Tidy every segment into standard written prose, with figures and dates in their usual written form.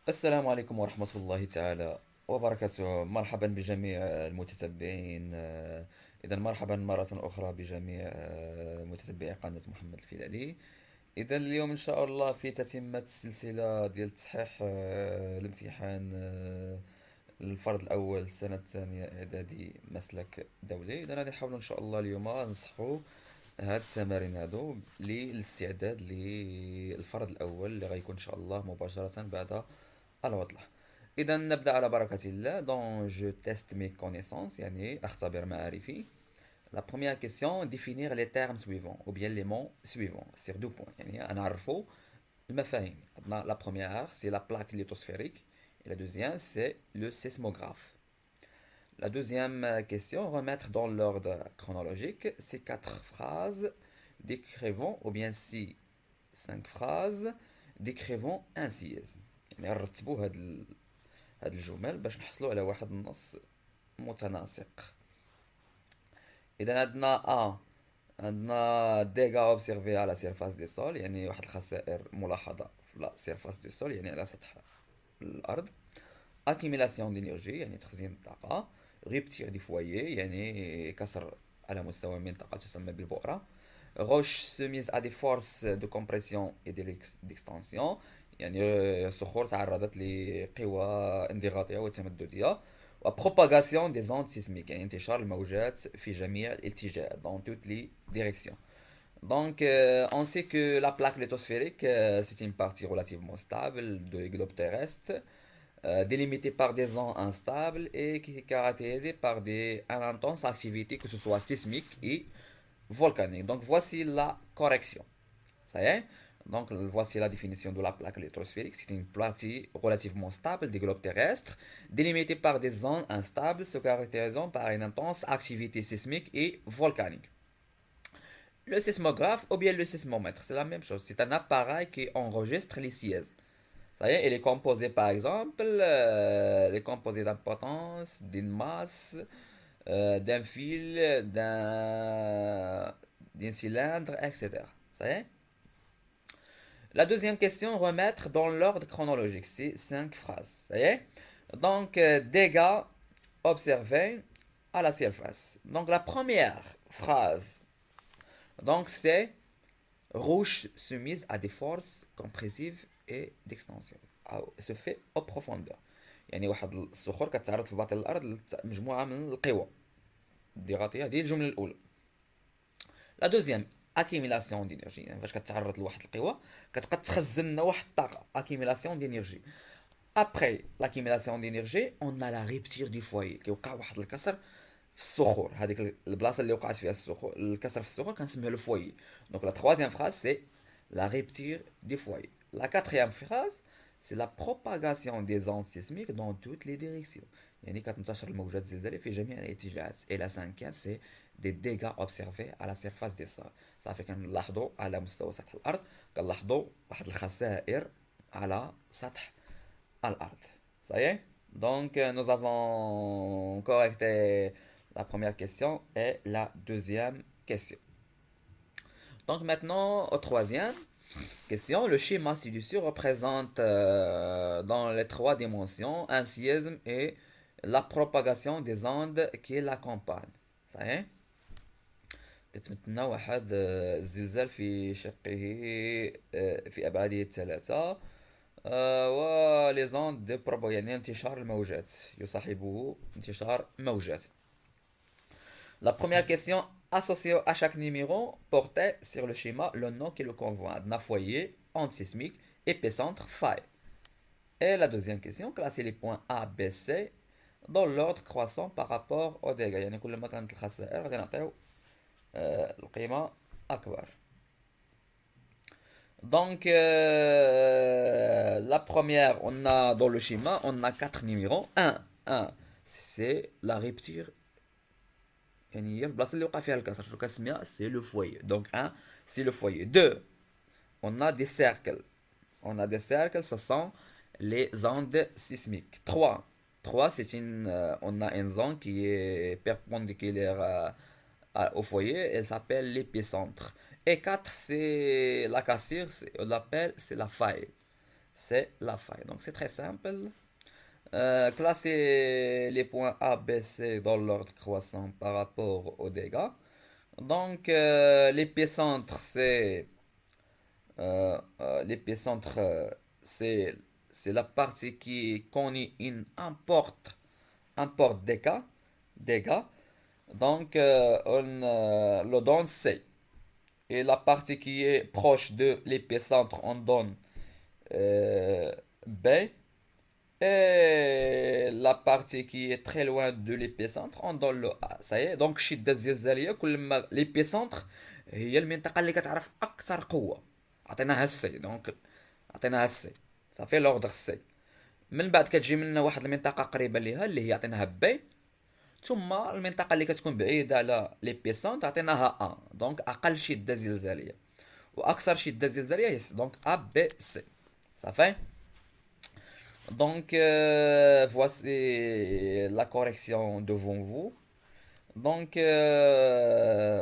السلام عليكم ورحمة الله تعالى وبركاته. مرحبا بجميع المتتبعين. إذا مرحبا مرة أخرى بجميع متتبعي قناة محمد الفيلالي. إذا اليوم إن شاء الله في تتمة السلسلة ديال تصحيح الامتحان الفرد الأول السنة الثانية إعدادي مسلك دولي. إذا غادي نحاولوا إن شاء الله اليوم نصححوا هاد التمارين هادو للاستعداد للفرد الأول اللي غيكون إن شاء الله مباشرة بعد العطلة. إذا نبدأ على بركة الله. Donc je teste mes connaissances يعني أختبر معارفي. La première question, définir les termes suivants ou bien les mots suivants sur deux points. يعني أنا أعرفوا المفاهيم. عندنا la première c'est la plaque lithosphérique et la deuxième c'est le sismographe. La deuxième question, remettre dans l'ordre chronologique ces quatre phrases décrivant ou bien si cinq phrases décrivant un séisme. يعني نرتبوا هاد الجمل باش نحصلوا على واحد النص متناسق. اذا عندنا ديغا اوبسيرفي على سيرفاس دي سول، يعني واحد الخسائر ملاحظه في لا سيرفاس دي سول يعني على سطح الارض. اكيميلاسيون دينيرجي يعني تخزين الطاقه. ريبتير دي فوايي يعني كسر على مستوى منطقه تسمى بالبؤره. روش سوميز ا دي فورس دو كومبريسيون اي ديكستانسيون، يعني صخور تعرضت لقوى انضغاطيه وتمدديه. وبروباغاسيون دي زوند سيسميك يعني انتشار الموجات في جميع الاتجاهات dans toutes les directions. Donc, on sait que la plaque lithosphérique, c'est une partie relativement stable de globe terrestre, délimitée par des zones instables et qui est caractérisée par une intense activité, que ce soit sismique et volcanique. Donc, voici la correction. Ça y est. Donc, voici la définition de la plaque électrosphérique. C'est une partie relativement stable des globes terrestres, délimitée par des zones instables, se caractérisant par une intense activité sismique et volcanique. Le sismographe ou bien le sismomètre, c'est la même chose. C'est un appareil qui enregistre les sièges. Ça y est, il est composé par exemple, il est composé d'une potence, d'une masse, d'un fil, d'un cylindre, etc. Ça y est. La deuxième question, remettre dans l'ordre chronologique. C'est cinq phrases. Ça y est. Donc, dégâts observés à la surface. Donc, la première phrase, donc, c'est roche soumise à des forces compressives et d'extension. Se fait aux profondeurs. يعني واحد الصخور كتعرض في باطن الارض لمجموعه من القوى الضغطيه. هذه الجمله الاولى. لا دوزيام اكيميلاسيون دينيرجي، يعني فاش كتعرض لواحد القوى كتبقى تخزن لنا واحد الطاقه. اكيميلاسيون دينيرجي. ابخي لاكيميلاسيون دينيرجي اون لا ريبتير دي فواي، كيوقع واحد الكسر في الصخور. هذيك البلاصه اللي وقعت فيها الصخور، الكسر في الصخور كنسميها لو فواي. دونك لا تروازيام فراز سي لا ريبتير دي فواي. لا كاتريام فراز سي لا بروباغاسيون دي زون سيسميك دون توت لي ديريكسيون، يعني كتنتشر الموجات الزلزاليه في جميع الاتجاهات. اي لا سانكيام سي دي ديغا اوبسيرفي على سيرفاس دي سول. صافي كنلاحظوا على مستوى سطح الارض، كنلاحظوا واحد الخسائر على سطح الارض. Ça y est. Donc nous avons correcté la première question et la deuxième question. Donc maintenant au troisième question, le schéma ci-dessus représente dans les trois dimensions un séisme et la propagation des ondes qui l'accompagnent. Ça y est. كتمثلنا واحد الزلزال في شقه في أبعادية ثلاثة. ولي زوند دي بروبو يعني انتشار الموجات يصاحبه انتشار موجات. La première question associée à chaque numéro portait sur le schéma le nom qui le convoit. عندنا foyer, onde sismique, épicentre, faille. Et la deuxième question, classer les points A, B, C dans l'ordre croissant par rapport aux dégâts. يعني كل ما كانت الخسائر غادي نعطيو القيمة أكبر. Donc, la première, on a dans le schéma, on a quatre numéros. Un, c'est la rupture. يعني هي البلاصة اللي وقع فيها الكسر شنو كنسميها سي لو فوي. دونك ان سي لو فوي. دو on a des cercles. On a des cercles, ce sont les ondes sismiques. Trois c'est une, on a une zone qui est perpendiculaire au foyer, elle s'appelle l'épicentre. Et 4, c'est la cassure, on l'appelle, c'est la faille. c'est la faille. Donc c'est très simple. Classer les points A, B, C dans l'ordre croissant par rapport aux dégâts. Donc l'épicentre, l'épicentre, c'est c'est la partie qui connaît une importe dégâts. Donc on le donne C. Et la partie qui est proche de l'épicentre, on donne B. Et la partie qui est très loin de l'épicentre on donne le A. Ça y est. donc الشدة الزلزالية كل ما l'épicentre هي المنطقة اللي كتعرف أكثر قوة. عطيناها السي. دونك عطيناها السي. صافي لوردر سي. من بعد كتجي منا واحد المنطقة قريبة ليها اللي هي عطيناها بي. ثم المنطقة اللي كتكون بعيدة على l'épicentre عطيناها A. دونك أقل شدة زلزالية وأكثر شدة زلزالية هي C. دونك A B C. صافي. Donc, voici la correction devant vous. دونك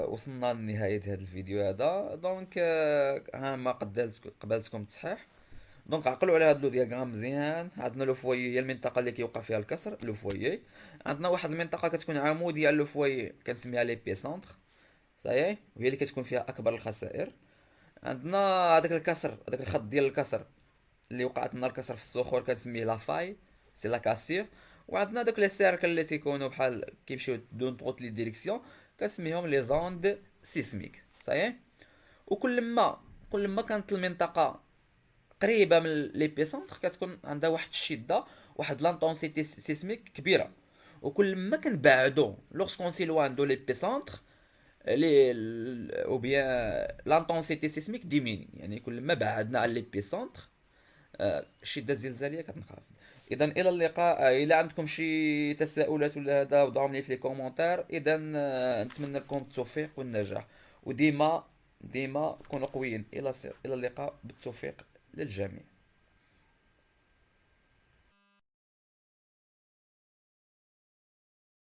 وصلنا لنهاية هذا الفيديو هذا. دونك ها ما قبلتكم تصحيح. دونك عقلوا على هذا لو دياغرام مزيان. عندنا لو فويي هي المنطقة اللي كيوقع فيها الكسر لو فويي. عندنا واحد المنطقة كتكون عمودية على لو فويي كنسميها ليبي سونتر. صايي وهي اللي كتكون فيها أكبر الخسائر. عندنا هذاك الكسر هذاك الخط ديال الكسر اللي وقعت لنا الكسر في الصخور كنسميه لا فاي سي لا كاسير. وعندنا دوك لي سيركل اللي تيكونوا بحال كيمشيو دون طروط لي ديريكسيون كنسميهم لي زوند سيسميك. صحيح. وكل ما كانت المنطقه قريبه من ليبيسونتر كتكون عندها واحد الشده واحد لانتونسيتي سيسميك كبيره. وكل ما كنبعدو لوغسكون سي لوان دو ليبيسونتر لي او بيان لانتونسيتي سيسميك ديميني. يعني كل ما بعدنا على ليبيسونتر الشده الزلزاليه كتنخفض. اذا الى اللقاء. الى عندكم شي تساؤلات ولا هذا وضعوا لي في لي كومونتير. اذا نتمنى لكم التوفيق والنجاح وديما كونوا قويين. الى اللقاء بالتوفيق للجميع.